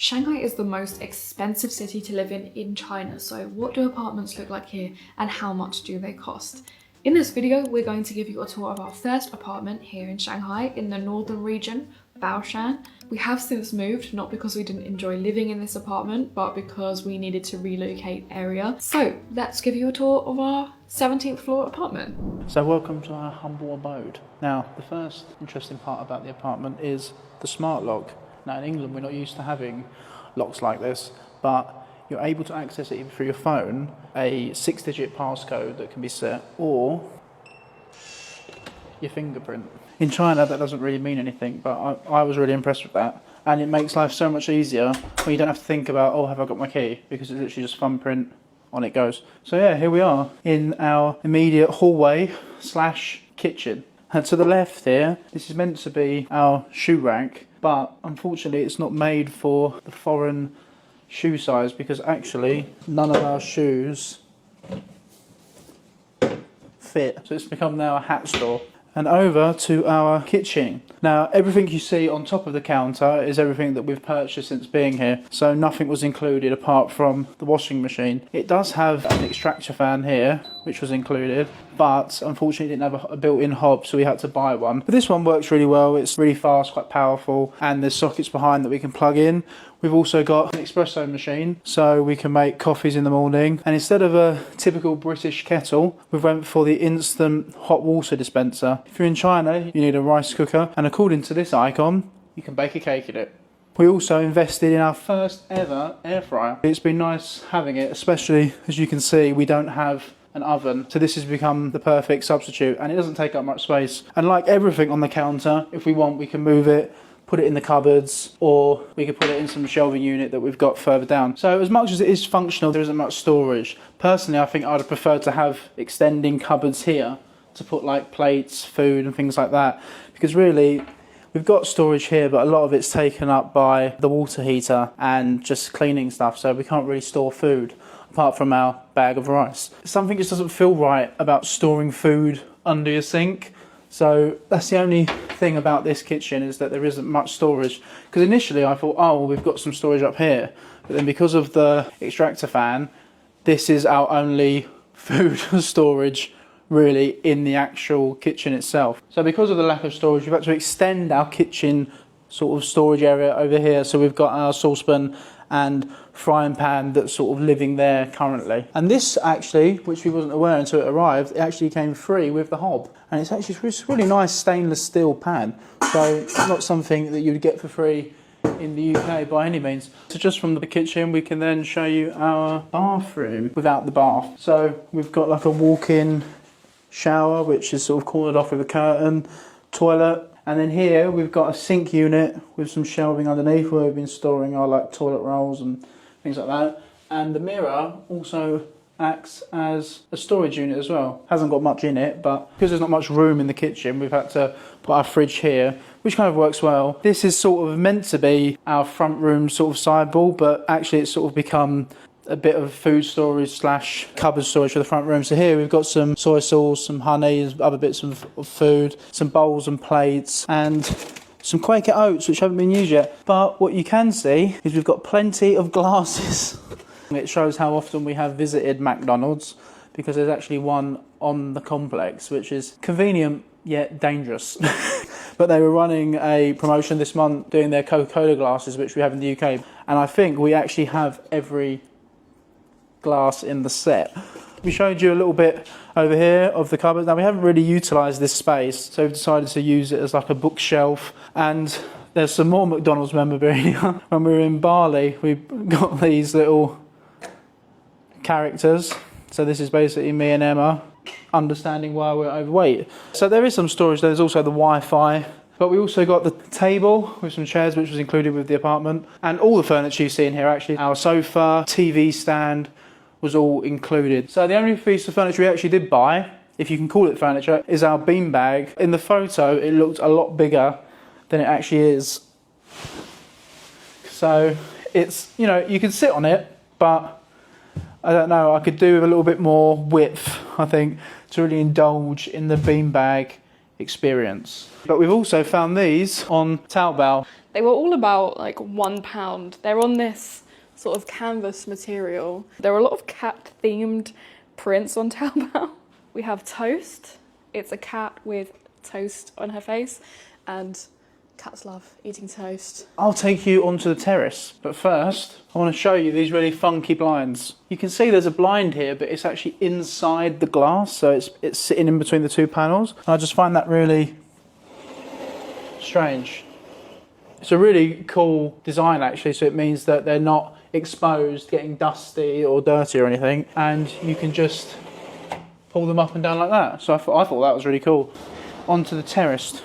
Shanghai is the most expensive city to live in China, so what do apartments look like here and how much do they cost? In this video, we're going to give you a tour of our first apartment here in Shanghai in the northern region, Baoshan. We have since moved, not because we didn't enjoy living in this apartment, but because we needed to relocate area. So let's give you a tour of our 17th floor apartment. So welcome to our humble abode. Now, the first interesting part about the apartment is the smart lock. Now in England, we're not used to having locks like this, but you're able to access it either through your phone, a 6-digit passcode that can be set, or your fingerprint. In China, that doesn't really mean anything, but I was really impressed with that. And it makes life so much easier when you don't have to think about, oh, have I got my key? Because it's literally just thumbprint, on it goes. So yeah, here we are in our immediate hallway / kitchen. And to the left here, this is meant to be our shoe rack, but unfortunately it's not made for the foreign shoe size because actually none of our shoes fit. So it's become now a hat store. And over to our kitchen. Now everything you see on top of the counter is everything that we've purchased since being here. So nothing was included apart from the washing machine. It does have an extractor fan here, which was included, but unfortunately it didn't have a built-in hob, so we had to buy one. But this one works really well. It's really fast, quite powerful, and there's sockets behind that we can plug in. We've also got an espresso machine, so we can make coffees in the morning. And instead of a typical British kettle, we've went for the instant hot water dispenser. If you're in China, you need a rice cooker, and according to this icon, you can bake a cake in it. We also invested in our first ever air fryer. It's been nice having it, especially as you can see, we don't have an oven, so this has become the perfect substitute, and it doesn't take up much space. And like everything on the counter, if we want, we can move it, put it in the cupboards, or we could put it in some shelving unit that we've got further down. So as much as it is functional, there isn't much storage. Personally, I think I'd have preferred to have extending cupboards here to put like plates, food and things like that, because really we've got storage here, but a lot of it's taken up by the water heater and just cleaning stuff, so we can't really store food apart from our bag of rice. Something just doesn't feel right about storing food under your sink. So that's the only thing about this kitchen, is that there isn't much storage. Because initially I thought, oh, well, we've got some storage up here. But then because of the extractor fan, this is our only food storage really in the actual kitchen itself. So because of the lack of storage, we've had to extend our kitchen sort of storage area over here. So we've got our saucepan and frying pan that's sort of living there currently. And this actually, which we wasn't aware until it arrived, it actually came free with the hob. And it's actually a really nice stainless steel pan. So not something that you'd get for free in the UK by any means. So just from the kitchen, we can then show you our bathroom without the bath. So we've got like a walk-in shower, which is sort of cornered off with a curtain, toilet. And then here we've got a sink unit with some shelving underneath where we've been storing our like toilet rolls and things like that. And the mirror also acts as a storage unit as well. Hasn't got much in it, but because there's not much room in the kitchen, we've had to put our fridge here, which kind of works well. This is sort of meant to be our front room sort of sideboard, but actually it's sort of become a bit of food storage / cupboard storage for the front room. So here we've got some soy sauce, some honey, other bits of food, some bowls and plates, and some Quaker oats which haven't been used yet. But what you can see is we've got plenty of glasses. It shows how often we have visited McDonald's, because there's actually one on the complex, which is convenient yet dangerous. But they were running a promotion this month doing their Coca-Cola glasses, which we have in the UK, and I think we actually have every glass in the set. We showed you a little bit over here of the cupboard. Now we haven't really utilised this space, so we've decided to use it as like a bookshelf. And there's some more McDonald's memorabilia. When we were in Bali, we got these little characters. So this is basically me and Emma understanding why we're overweight. So there is some storage. There's also the Wi-Fi. But we also got the table with some chairs, which was included with the apartment. And all the furniture you see in here, actually, our sofa, TV stand, was all included. So the only piece of furniture we actually did buy, if you can call it furniture, is our beanbag. In the photo, it looked a lot bigger than it actually is. So it's, you know, you can sit on it, but I don't know, I could do with a little bit more width, I think, to really indulge in the beanbag experience. But we've also found these on Taobao. They were all about like £1. They're on this sort of canvas material. There are a lot of cat themed prints on Taobao. We have toast. It's a cat with toast on her face, and cats love eating toast. I'll take you onto the terrace, but first I want to show you these really funky blinds. You can see there's a blind here, but it's actually inside the glass, so it's sitting in between the two panels. And I just find that really strange. It's a really cool design actually, so it means that they're not exposed, getting dusty or dirty or anything, and you can just pull them up and down like that. So I thought that was really cool. Onto the terrace.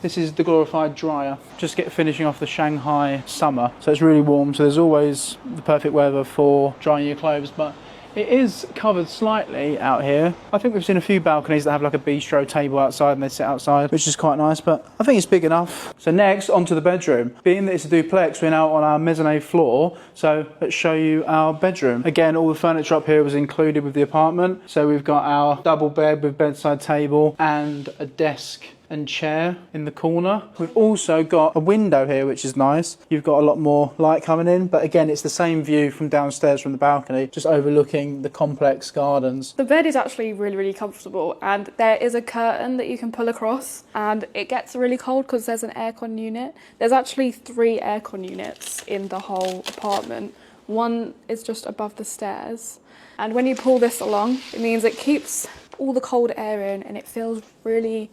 This is the glorified dryer. Just finishing off the Shanghai summer, so it's really warm, so there's always the perfect weather for drying your clothes, but it is covered slightly out here. I think we've seen a few balconies that have like a bistro table outside and they sit outside, which is quite nice, but I think it's big enough. So next, onto the bedroom. Being that it's a duplex, we're now on our mezzanine floor, so let's show you our bedroom. Again, all the furniture up here was included with the apartment. So we've got our double bed with bedside table and a desk and chair in the corner. We've also got a window here, which is nice. You've got a lot more light coming in, but again, it's the same view from downstairs from the balcony, just overlooking the complex gardens. The bed is actually really, really comfortable, and there is a curtain that you can pull across, and it gets really cold because there's an aircon unit. There's actually 3 aircon units in the whole apartment. One is just above the stairs, and when you pull this along, it means it keeps all the cold air in, and it feels really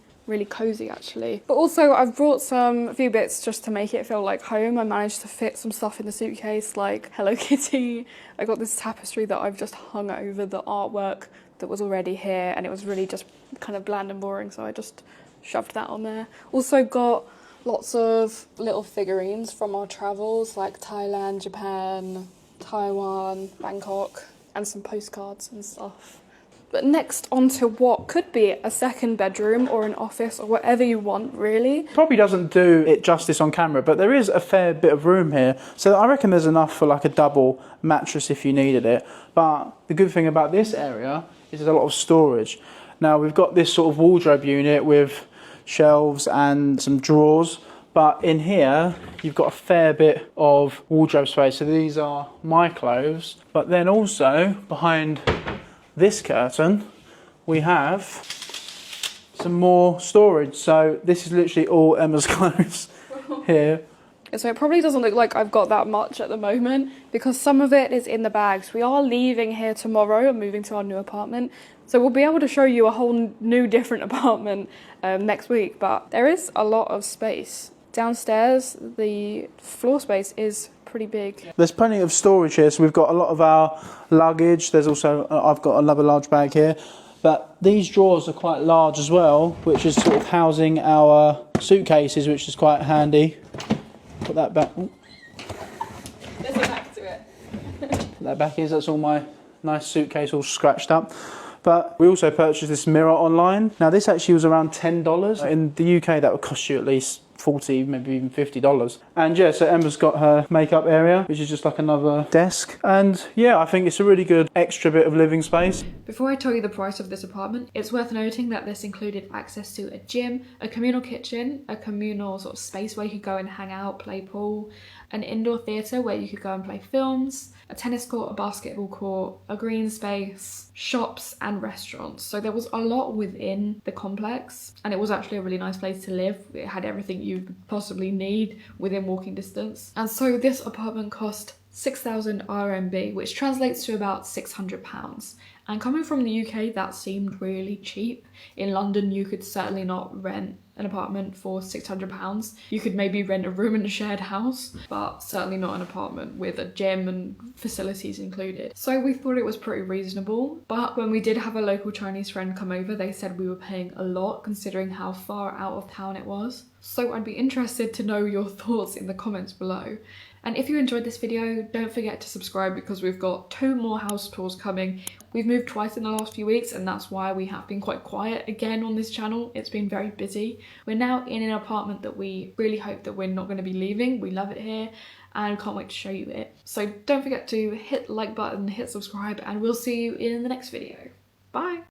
cozy actually. But also I've brought a few bits just to make it feel like home. I managed to fit some stuff in the suitcase, like Hello Kitty. I got this tapestry that I've just hung over the artwork that was already here, and it was really just kind of bland and boring, so I just shoved that on there. Also got lots of little figurines from our travels, like Thailand, Japan, Taiwan, Bangkok, and some postcards and stuff. But next, onto what could be a second bedroom or an office or whatever you want, really. Probably doesn't do it justice on camera, but there is a fair bit of room here. So I reckon there's enough for like a double mattress if you needed it. But the good thing about this area is there's a lot of storage. Now we've got this sort of wardrobe unit with shelves and some drawers. But in here, you've got a fair bit of wardrobe space. So these are my clothes. But then also behind this curtain, we have some more storage. So this is literally all Emma's clothes here. So it probably doesn't look like I've got that much at the moment because some of it is in the bags. We are leaving here tomorrow and moving to our new apartment. So we'll be able to show you a whole new different apartment next week, but there is a lot of space. Downstairs, the floor space is pretty big. There's plenty of storage here, so we've got a lot of our luggage. There's also, I've got another large bag here, but these drawers are quite large as well, which is sort of housing our suitcases, which is quite handy. Put that back. Ooh. There's a back to it. Put that back in, that's all my nice suitcase all scratched up. But we also purchased this mirror online. Now this actually was around $10. In the UK that would cost you at least $40, maybe even $50. And yeah, so Emma's got her makeup area, which is just like another desk. And yeah, I think it's a really good extra bit of living space. Before I tell you the price of this apartment, it's worth noting that this included access to a gym, a communal kitchen, a communal sort of space where you could go and hang out, play pool, an indoor theatre where you could go and play films, a tennis court, a basketball court, a green space, shops and restaurants. So there was a lot within the complex, and it was actually a really nice place to live. It had everything you could possibly need within walking distance. And so this apartment cost 6,000 RMB, which translates to about £600. And coming from the UK, that seemed really cheap. In London, you could certainly not rent an apartment for £600. You could maybe rent a room in a shared house, but certainly not an apartment with a gym and facilities included. So we thought it was pretty reasonable, but when we did have a local Chinese friend come over, they said we were paying a lot considering how far out of town it was. So I'd be interested to know your thoughts in the comments below. And if you enjoyed this video, don't forget to subscribe because we've got 2 more house tours coming. We've moved twice in the last few weeks, and that's why we have been quite quiet again on this channel. It's been very busy. We're now in an apartment that we really hope that we're not going to be leaving. We love it here and can't wait to show you it. So don't forget to hit the like button, hit subscribe, and we'll see you in the next video. Bye!